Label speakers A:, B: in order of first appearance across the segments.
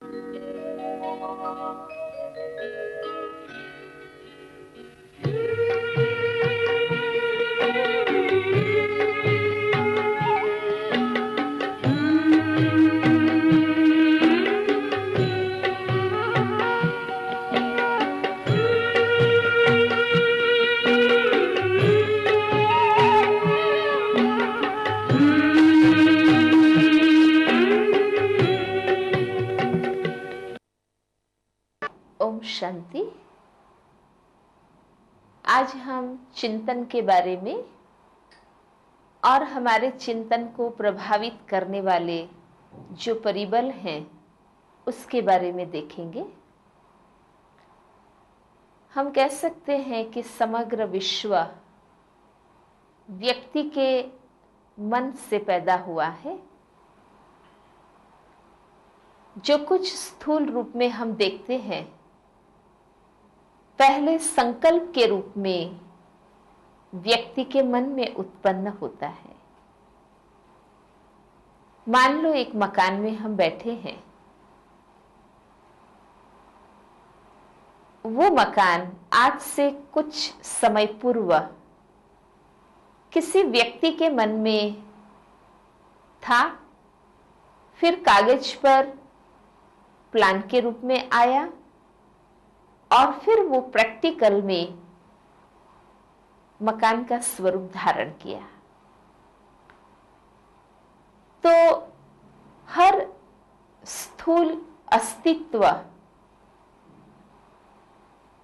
A: ओम शांति। आज हम चिंतन के बारे में और हमारे चिंतन को प्रभावित करने वाले जो परिबल हैं उसके बारे में देखेंगे। हम कह सकते हैं कि समग्र विश्व व्यक्ति के मन से पैदा हुआ है। जो कुछ स्थूल रूप में हम देखते हैं, पहले संकल्प के रूप में व्यक्ति के मन में उत्पन्न होता है। मान लो एक मकान में हम बैठे हैं। वो मकान आज से कुछ समय पूर्व किसी व्यक्ति के मन में था, फिर कागज पर प्लान के रूप में आया और फिर वो प्रैक्टिकल में मकान का स्वरूप धारण किया। तो हर स्थूल अस्तित्व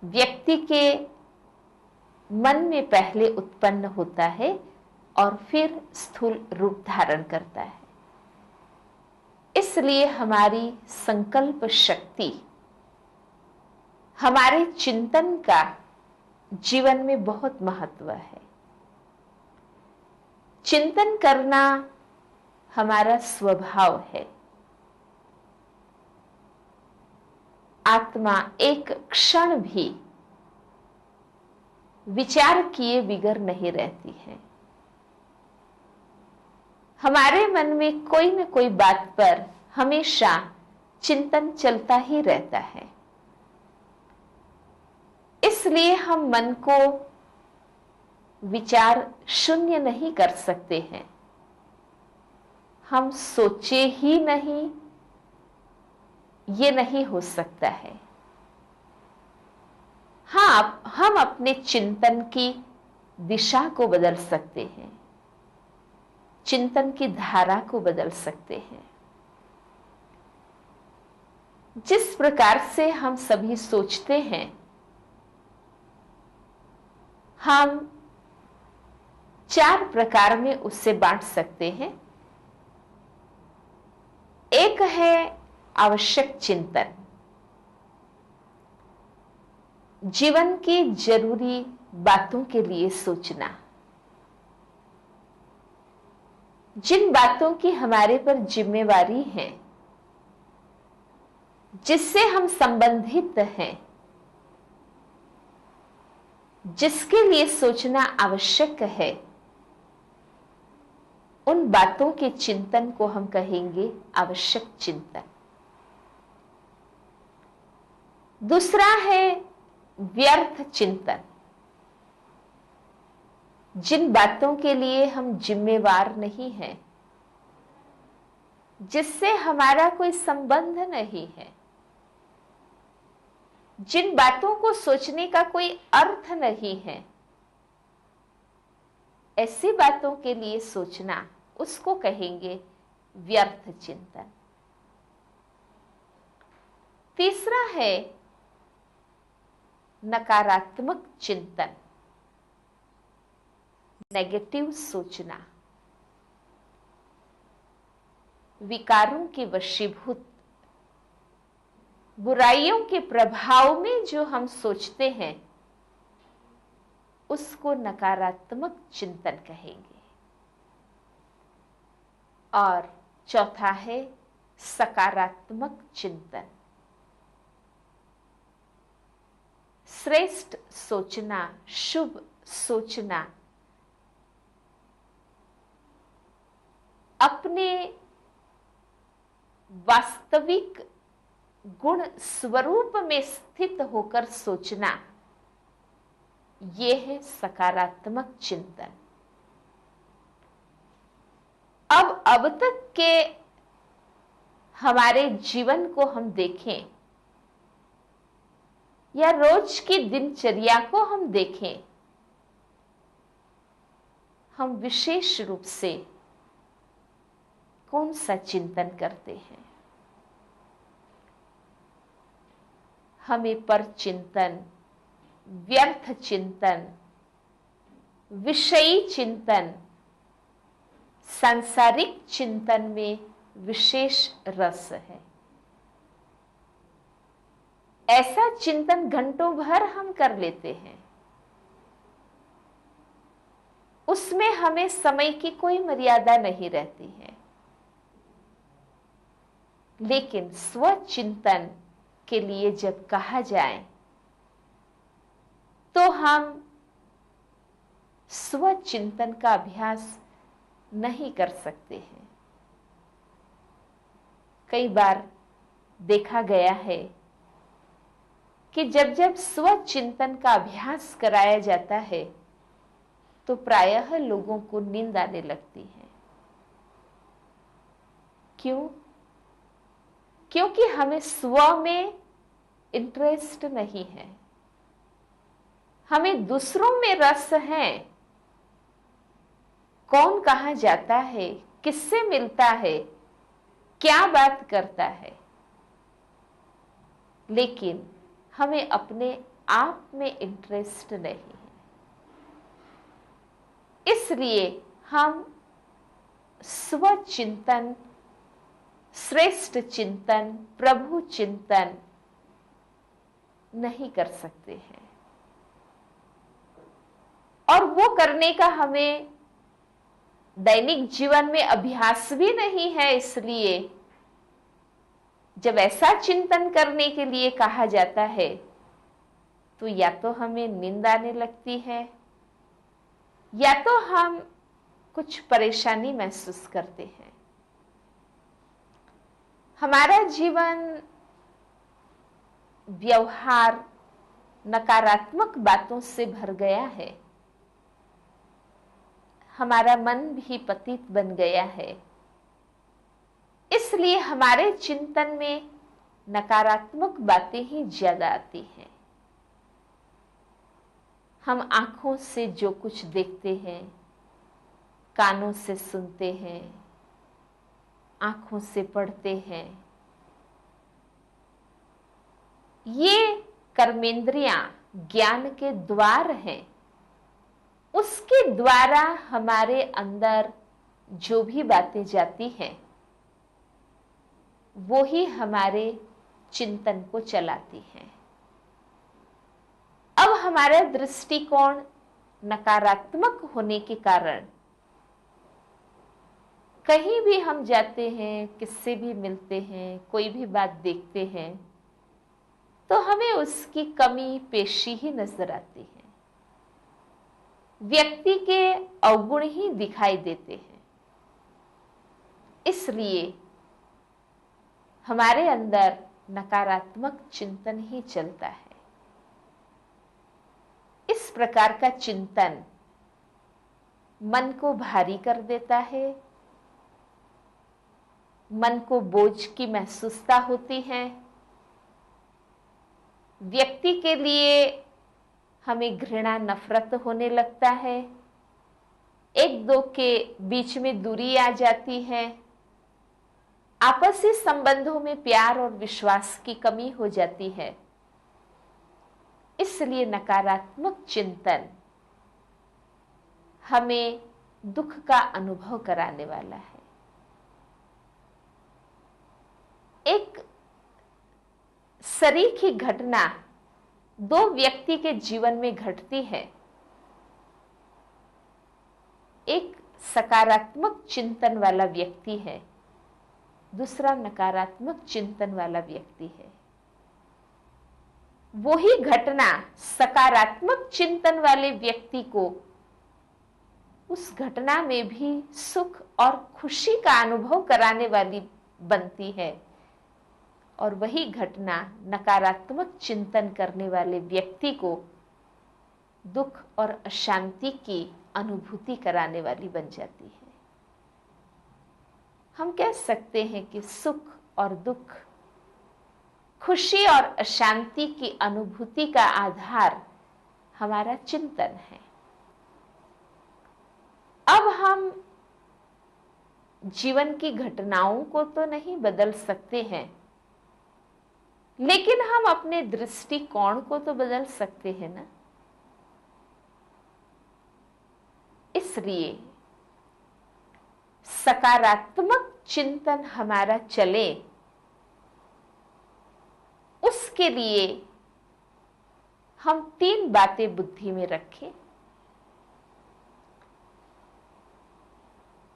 A: व्यक्ति के मन में पहले उत्पन्न होता है और फिर स्थूल रूप धारण करता है। इसलिए हमारी संकल्प शक्ति, हमारे चिंतन का जीवन में बहुत महत्व है। चिंतन करना हमारा स्वभाव है। आत्मा एक क्षण भी विचार किए बिगर नहीं रहती है। हमारे मन में कोई न कोई बात पर हमेशा चिंतन चलता ही रहता है। इसलिए हम मन को विचार शून्य नहीं कर सकते हैं। हम सोचे ही नहीं, ये नहीं हो सकता है। हाँ, हम अपने चिंतन की दिशा को बदल सकते हैं, चिंतन की धारा को बदल सकते हैं। जिस प्रकार से हम सभी सोचते हैं, हम 4 प्रकार में उससे बांट सकते हैं। एक है आवश्यक चिंतन, जीवन की जरूरी बातों के लिए सोचना। जिन बातों की हमारे पर जिम्मेवारी है, जिससे हम संबंधित हैं, जिसके लिए सोचना आवश्यक है, उन बातों के चिंतन को हम कहेंगे आवश्यक चिंतन। दूसरा है व्यर्थ चिंतन, जिन बातों के लिए हम जिम्मेवार नहीं हैं, जिससे हमारा कोई संबंध नहीं है, जिन बातों को सोचने का कोई अर्थ नहीं है, ऐसी बातों के लिए सोचना, उसको कहेंगे व्यर्थ चिंतन। तीसरा है नकारात्मक चिंतन, नेगेटिव सोचना, विकारों के वशीभूत, बुराइयों के प्रभाव में जो हम सोचते हैं, उसको नकारात्मक चिंतन कहेंगे। और चौथा है सकारात्मक चिंतन, श्रेष्ठ सोचना, शुभ सोचना, अपने वास्तविक गुण स्वरूप में स्थित होकर सोचना, ये है सकारात्मक चिंतन। अब तक के हमारे जीवन को हम देखें या रोज की दिनचर्या को हम देखें, हम विशेष रूप से कौन सा चिंतन करते हैं? हमें पर चिंतन, व्यर्थ चिंतन, विषयी चिंतन, सांसारिक चिंतन में विशेष रस है। ऐसा चिंतन घंटों भर हम कर लेते हैं, उसमें हमें समय की कोई मर्यादा नहीं रहती है। लेकिन स्वचिंतन के लिए जब कहा जाए तो हम स्वचिंतन का अभ्यास नहीं कर सकते हैं। कई बार देखा गया है कि जब जब स्वचिंतन का अभ्यास कराया जाता है तो प्रायः लोगों को नींद आने लगती है। क्यों? क्योंकि हमें स्व में इंटरेस्ट नहीं है, हमें दूसरों में रस है। कौन कहाँ जाता है, किससे मिलता है, क्या बात करता है, लेकिन हमें अपने आप में इंटरेस्ट नहीं है। इसलिए हम स्वचिंतन, श्रेष्ठ चिंतन, प्रभु चिंतन नहीं कर सकते हैं। और वो करने का हमें दैनिक जीवन में अभ्यास भी नहीं है। इसलिए जब ऐसा चिंतन करने के लिए कहा जाता है तो या तो हमें नींद आने लगती है या तो हम कुछ परेशानी महसूस करते हैं। हमारा जीवन, व्यवहार नकारात्मक बातों से भर गया है, हमारा मन भी पतित बन गया है। इसलिए हमारे चिंतन में नकारात्मक बातें ही ज्यादा आती हैं। हम आंखों से जो कुछ देखते हैं, कानों से सुनते हैं, आंखों से पढ़ते हैं, ये कर्मेंद्रियां ज्ञान के द्वार हैं। उसके द्वारा हमारे अंदर जो भी बातें जाती हैं वो ही हमारे चिंतन को चलाती हैं। अब हमारा दृष्टिकोण नकारात्मक होने के कारण कहीं भी हम जाते हैं, किससे भी मिलते हैं, कोई भी बात देखते हैं तो हमें उसकी कमी पेशी ही नजर आती है, व्यक्ति के अवगुण ही दिखाई देते हैं। इसलिए हमारे अंदर नकारात्मक चिंतन ही चलता है। इस प्रकार का चिंतन मन को भारी कर देता है, मन को बोझ की महसूसता होती है। व्यक्ति के लिए हमें घृणा, नफरत होने लगता है, एक दो के बीच में दूरी आ जाती है, आपसी संबंधों में प्यार और विश्वास की कमी हो जाती है। इसलिए नकारात्मक चिंतन हमें दुख का अनुभव कराने वाला है। एक सरीखी घटना दो व्यक्ति के जीवन में घटती है। एक सकारात्मक चिंतन वाला व्यक्ति है, दूसरा नकारात्मक चिंतन वाला व्यक्ति है। वही घटना सकारात्मक चिंतन वाले व्यक्ति को उस घटना में भी सुख और खुशी का अनुभव कराने वाली बनती है, और वही घटना नकारात्मक चिंतन करने वाले व्यक्ति को दुख और अशांति की अनुभूति कराने वाली बन जाती है। हम कह सकते हैं कि सुख और दुख, खुशी और अशांति की अनुभूति का आधार हमारा चिंतन है। अब हम जीवन की घटनाओं को तो नहीं बदल सकते हैं, लेकिन हम अपने दृष्टिकोण को तो बदल सकते हैं ना। इसलिए सकारात्मक चिंतन हमारा चले, उसके लिए हम 3 बातें बुद्धि में रखें।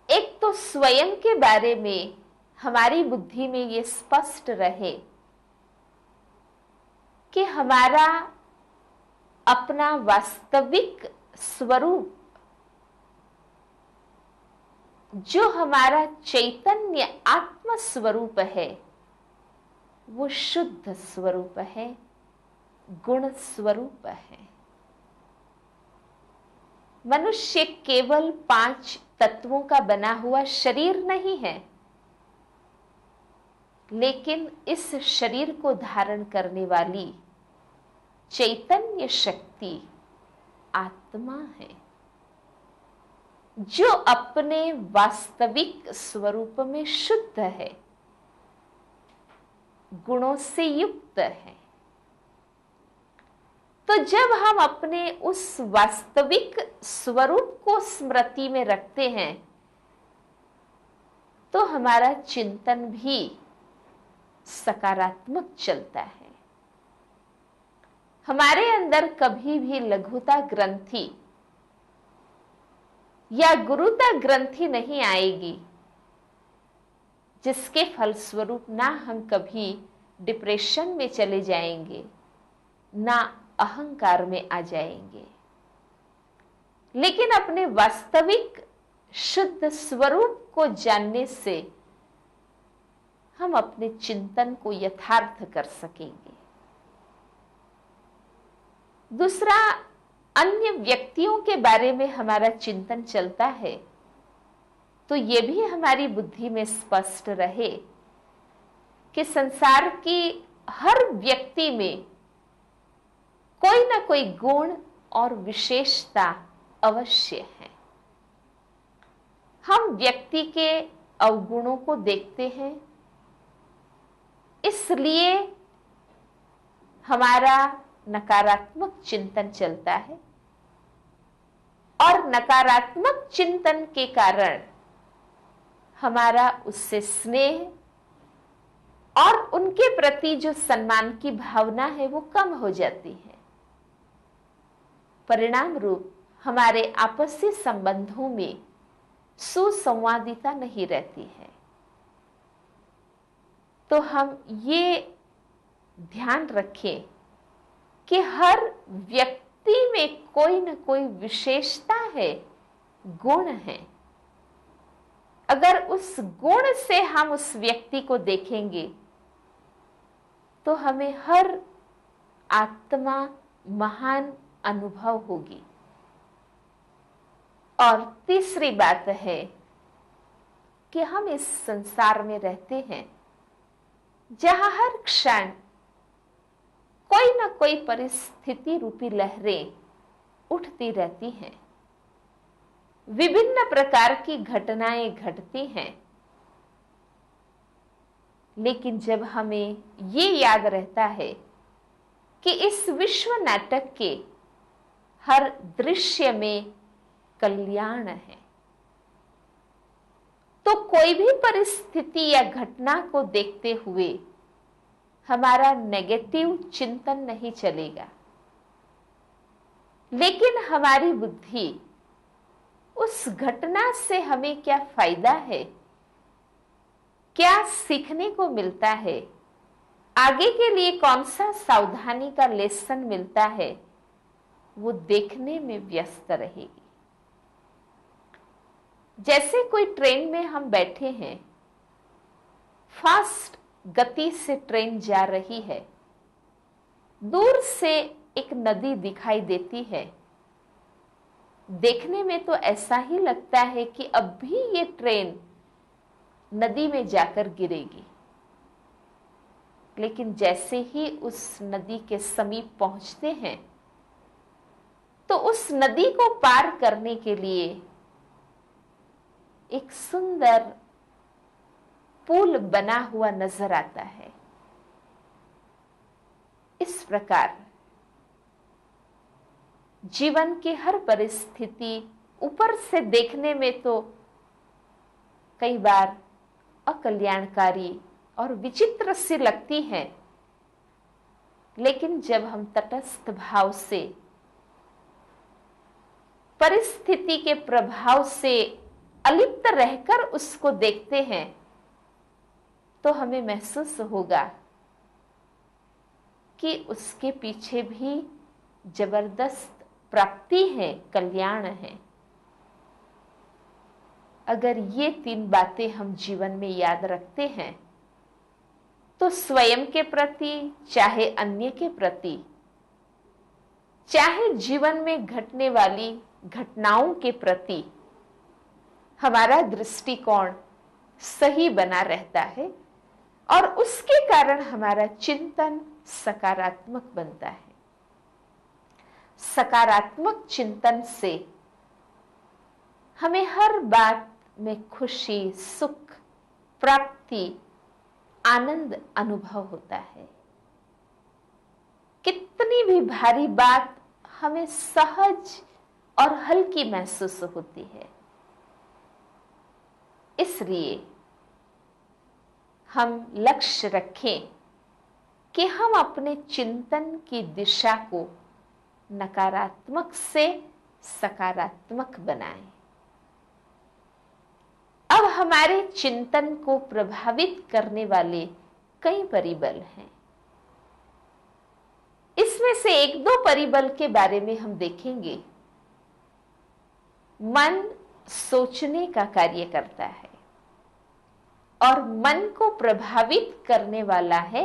A: एक तो स्वयं के बारे में हमारी बुद्धि में ये स्पष्ट रहे कि हमारा अपना वास्तविक स्वरूप, जो हमारा चैतन्य आत्म स्वरूप है, वो शुद्ध स्वरूप है, गुण स्वरूप है। मनुष्य केवल 5 तत्वों का बना हुआ शरीर नहीं है, लेकिन इस शरीर को धारण करने वाली चैतन्य शक्ति आत्मा है, जो अपने वास्तविक स्वरूप में शुद्ध है, गुणों से युक्त है। तो जब हम अपने उस वास्तविक स्वरूप को स्मृति में रखते हैं, तो हमारा चिंतन भी सकारात्मक चलता है। हमारे अंदर कभी भी लघुता ग्रंथि या गुरुता ग्रंथि नहीं आएगी, जिसके फलस्वरूप ना हम कभी डिप्रेशन में चले जाएंगे, ना अहंकार में आ जाएंगे। लेकिन अपने वास्तविक शुद्ध स्वरूप को जानने से हम अपने चिंतन को यथार्थ कर सकेंगे। दूसरा, अन्य व्यक्तियों के बारे में हमारा चिंतन चलता है, तो ये भी हमारी बुद्धि में स्पष्ट रहे कि संसार की हर व्यक्ति में कोई ना कोई गुण और विशेषता अवश्य है। हम व्यक्ति के अवगुणों को देखते हैं, इसलिए हमारा नकारात्मक चिंतन चलता है, और नकारात्मक चिंतन के कारण हमारा उससे स्नेह और उनके प्रति जो सम्मान की भावना है वो कम हो जाती है। परिणाम रूप हमारे आपसी संबंधों में सुसंवादिता नहीं रहती है। तो हम ये ध्यान रखें कि हर व्यक्ति में कोई न कोई विशेषता है, गुण है। अगर उस गुण से हम उस व्यक्ति को देखेंगे, तो हमें हर आत्मा महान अनुभव होगी। और तीसरी बात है कि हम इस संसार में रहते हैं, जहां हर क्षण कोई ना कोई परिस्थिति रूपी लहरें उठती रहती हैं, विभिन्न प्रकार की घटनाएं घटती हैं। लेकिन जब हमें ये याद रहता है कि इस विश्व नाटक के हर दृश्य में कल्याण है, तो कोई भी परिस्थिति या घटना को देखते हुए हमारा नेगेटिव चिंतन नहीं चलेगा, लेकिन हमारी बुद्धि उस घटना से हमें क्या फायदा है, क्या सीखने को मिलता है, आगे के लिए कौन सा सावधानी का लेसन मिलता है, वो देखने में व्यस्त रहेगी। जैसे कोई ट्रेन में हम बैठे हैं, फास्ट गति से ट्रेन जा रही है, दूर से एक नदी दिखाई देती है। देखने में तो ऐसा ही लगता है कि अब भी ये ट्रेन नदी में जाकर गिरेगी, लेकिन जैसे ही उस नदी के समीप पहुंचते हैं तो उस नदी को पार करने के लिए एक सुंदर पुल बना हुआ नजर आता है। इस प्रकार जीवन की हर परिस्थिति ऊपर से देखने में तो कई बार अकल्याणकारी और विचित्र सी लगती है, लेकिन जब हम तटस्थ भाव से परिस्थिति के प्रभाव से अलिप्त रहकर उसको देखते हैं तो हमें महसूस होगा कि उसके पीछे भी जबरदस्त प्राप्ति है, कल्याण है। अगर ये 3 बातें हम जीवन में याद रखते हैं तो स्वयं के प्रति, चाहे अन्य के प्रति, चाहे जीवन में घटने वाली घटनाओं के प्रति हमारा दृष्टिकोण सही बना रहता है और उसके कारण हमारा चिंतन सकारात्मक बनता है। सकारात्मक चिंतन से हमें हर बात में खुशी, सुख, प्राप्ति, आनंद अनुभव होता है। कितनी भी भारी बात हमें सहज और हल्की महसूस होती है। इसलिए हम लक्ष्य रखें कि हम अपने चिंतन की दिशा को नकारात्मक से सकारात्मक बनाएं। अब हमारे चिंतन को प्रभावित करने वाले कई परिबल हैं। इसमें से 1-2 परिबल के बारे में हम देखेंगे। मन सोचने का कार्य करता है और मन को प्रभावित करने वाला है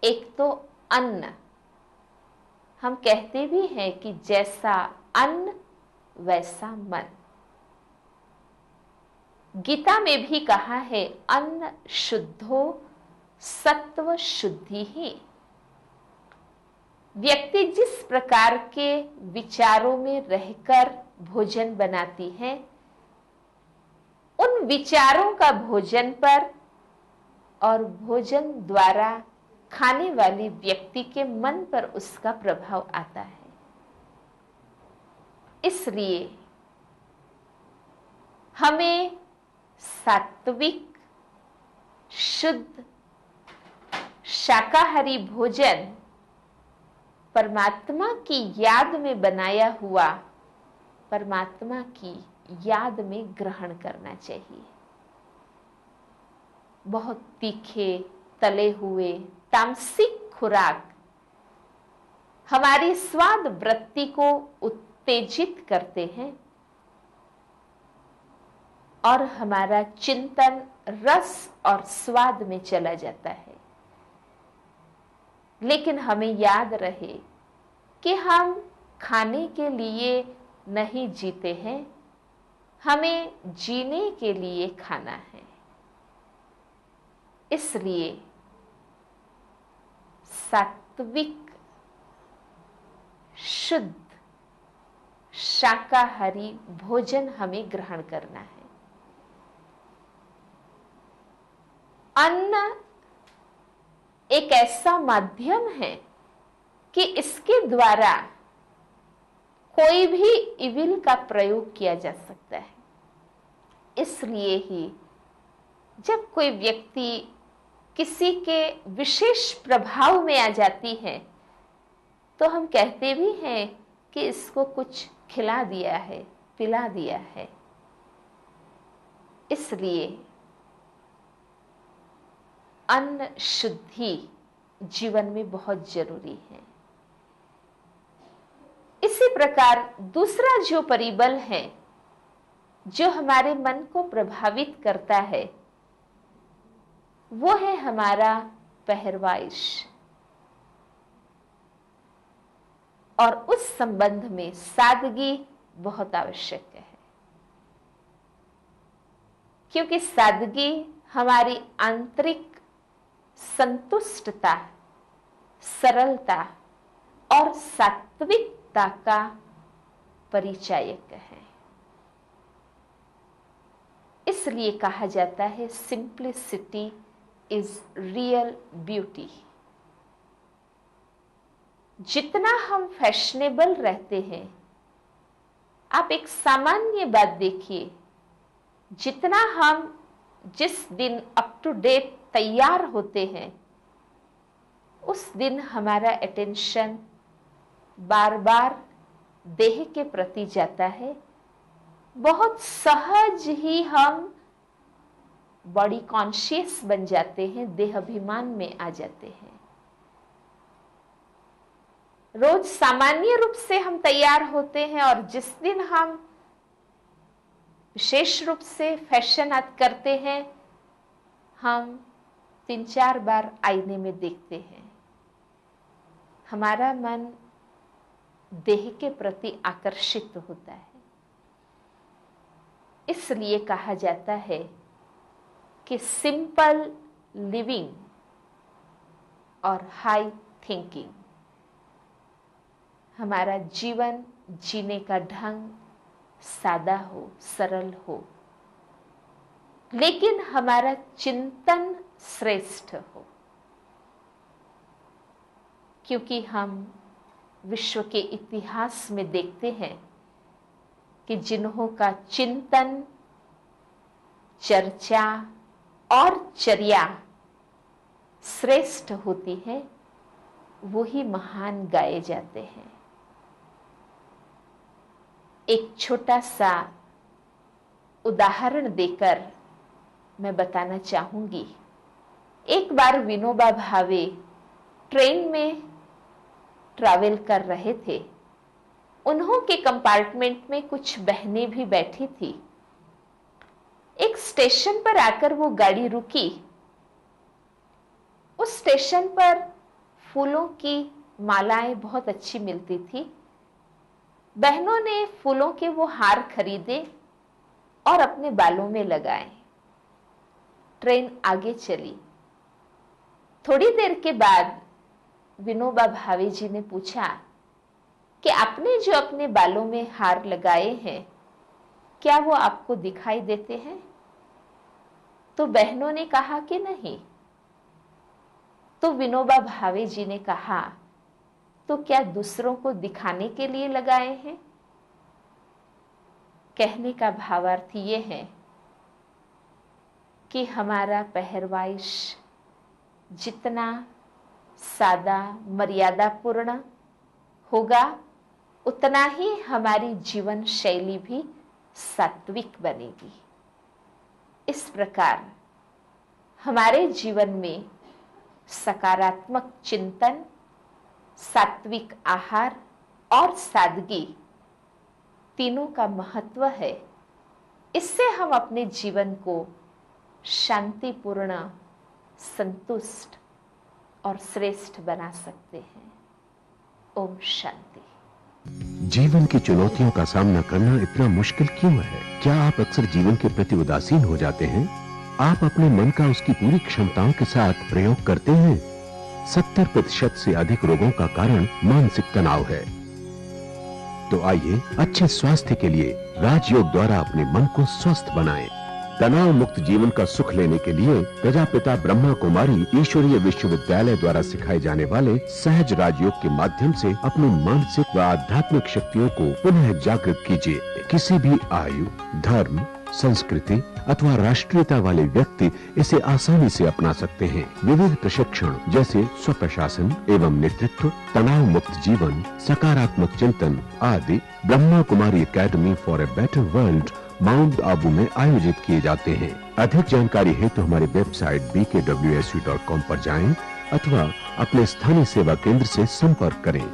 A: एक तो अन्न। हम कहते भी हैं कि जैसा अन्न वैसा मन। गीता में भी कहा है अन्न शुद्धो सत्व शुद्धि ही। व्यक्ति जिस प्रकार के विचारों में रहकर भोजन बनाती है, उन विचारों का भोजन पर और भोजन द्वारा खाने वाली व्यक्ति के मन पर उसका प्रभाव आता है। इसलिए हमें सात्विक, शुद्ध, शाकाहारी भोजन परमात्मा की याद में बनाया हुआ, परमात्मा की याद में ग्रहण करना चाहिए। बहुत तीखे, तले हुए, तामसिक खुराक हमारी स्वाद वृत्ति को उत्तेजित करते हैं और हमारा चिंतन रस और स्वाद में चला जाता है। लेकिन हमें याद रहे कि हम खाने के लिए नहीं जीते हैं, हमें जीने के लिए खाना है। इसलिए सात्विक, शुद्ध, शाकाहारी भोजन हमें ग्रहण करना है। अन्न एक ऐसा माध्यम है कि इसके द्वारा कोई भी इविल का प्रयोग किया जा सकता है। इसलिए ही जब कोई व्यक्ति किसी के विशेष प्रभाव में आ जाती है तो हम कहते भी हैं कि इसको कुछ खिला दिया है, पिला दिया है। इसलिए अन्न शुद्धि जीवन में बहुत जरूरी है। इसी प्रकार दूसरा जो परिबल है जो हमारे मन को प्रभावित करता है वो है हमारा पहरवाइश। और उस संबंध में सादगी बहुत आवश्यक है, क्योंकि सादगी हमारी आंतरिक संतुष्टता, सरलता और सात्विकता का परिचायक है। इसलिए कहा जाता है सिंप्लिसिटी इज रियल ब्यूटी। जितना हम फैशनेबल रहते हैं, आप एक सामान्य बात देखिए, जितना हम जिस दिन अप टू डेट तैयार होते हैं, उस दिन हमारा अटेंशन बार बार देह के प्रति जाता है। बहुत सहज ही हम बॉडी कॉन्शियस बन जाते हैं, देह अभिमान में आ जाते हैं। रोज सामान्य रूप से हम तैयार होते हैं, और जिस दिन हम विशेष रूप से फैशन करते हैं, हम 3-4 बार आईने में देखते हैं। हमारा मन देह के प्रति आकर्षित होता है। इसलिए कहा जाता है कि सिंपल लिविंग और हाई थिंकिंग, हमारा जीवन जीने का ढंग सादा हो, सरल हो, लेकिन हमारा चिंतन श्रेष्ठ हो। क्योंकि हम विश्व के इतिहास में देखते हैं कि जिन्हों का चिंतन, चर्चा और चर्या श्रेष्ठ होती है, वो ही महान गाए जाते हैं। एक छोटा सा उदाहरण देकर मैं बताना चाहूंगी। एक बार विनोबा भावे ट्रेन में ट्रैवल कर रहे थे। उन्हों के कंपार्टमेंट में कुछ बहनें भी बैठी थी। एक स्टेशन पर आकर वो गाड़ी रुकी। उस स्टेशन पर फूलों की मालाएं बहुत अच्छी मिलती थी। बहनों ने फूलों के वो हार खरीदे और अपने बालों में लगाए। ट्रेन आगे चली। थोड़ी देर के बाद विनोबा भावे जी ने पूछा कि आपने जो अपने बालों में हार लगाए हैं, क्या वो आपको दिखाई देते हैं? तो बहनों ने कहा कि नहीं। तो विनोबा भावे जी ने कहा, तो क्या दूसरों को दिखाने के लिए लगाए हैं? कहने का भावार्थ ये है कि हमारा पहरवाइश जितना सादा, मर्यादापूर्ण होगा, उतना ही हमारी जीवन शैली भी सात्विक बनेगी। इस प्रकार हमारे जीवन में सकारात्मक चिंतन, सात्विक आहार और सादगी तीनों का महत्व है। इससे हम अपने जीवन को शांतिपूर्ण, संतुष्ट और श्रेष्ठ बना सकते हैं। ओम शांति।
B: जीवन की चुनौतियों का सामना करना इतना मुश्किल क्यों है? क्या आप अक्सर जीवन के प्रति उदासीन हो जाते हैं? आप अपने मन का उसकी पूरी क्षमताओं के साथ प्रयोग करते हैं? 70% से अधिक रोगों का कारण मानसिक तनाव है। तो आइए अच्छे स्वास्थ्य के लिए राजयोग द्वारा अपने मन को स्वस्थ बनाएं। तनाव मुक्त जीवन का सुख लेने के लिए प्रजापिता ब्रह्मा कुमारी ईश्वरीय विश्वविद्यालय द्वारा सिखाए जाने वाले सहज राजयोग के माध्यम से अपनी मानसिक व आध्यात्मिक शक्तियों को पुनः जागृत कीजिए। किसी भी आयु, धर्म, संस्कृति अथवा राष्ट्रीयता वाले व्यक्ति इसे आसानी से अपना सकते हैं। विविध प्रशिक्षण जैसे स्वप्रशासन एवं नेतृत्व, तनाव मुक्त जीवन, सकारात्मक चिंतन आदि Brahma Kumari academy for a better world Mount Abu में आयोजित किए जाते हैं। अधिक जानकारी हेतु हमारी वेबसाइट bkwsu.com पर जाएं अथवा अपने स्थानीय सेवा केंद्र से संपर्क करें।